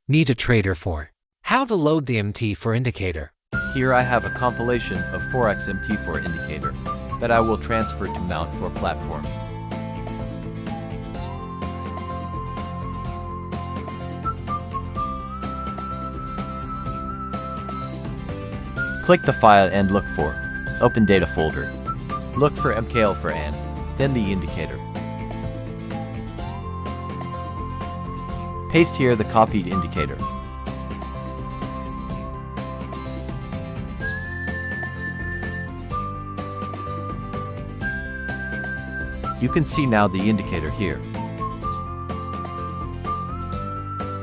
Need a trader for how to load the MT4 indicator. Here I have a compilation of Forex MT4 Indicator that I will transfer to MT4 platform. Click the file and look for Open Data folder. Look for MKL4 and then the indicator. Paste here the copied indicator. You can see now the indicator here.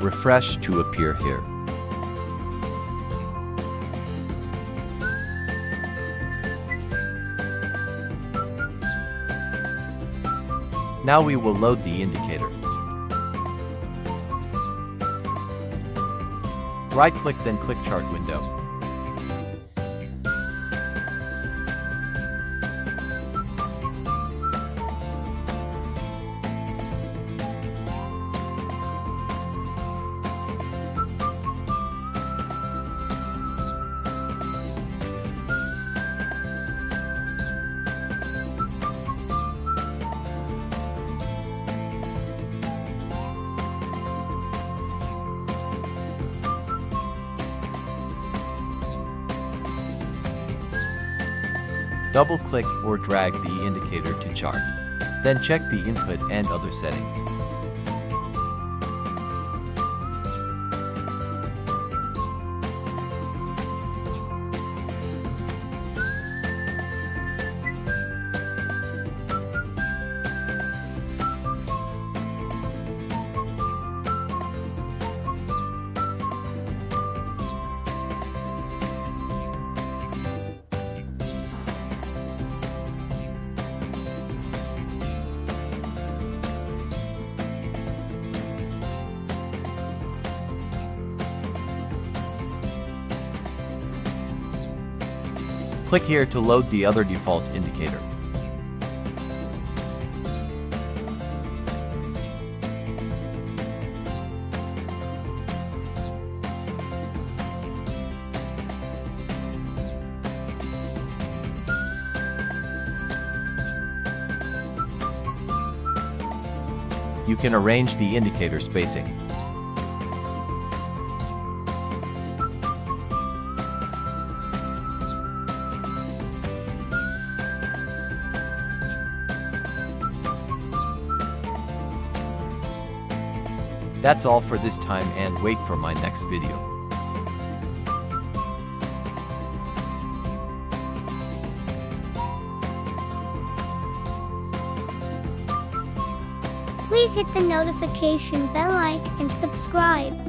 Refresh to appear here. Now we will load the indicator. Right-click, then click Chart window. Double-click or drag the indicator to chart. Then check the input and other settings. Click here to load the other default indicator. You can arrange the indicator spacing. That's all for this time, and wait for my next video. Please hit the notification bell and subscribe.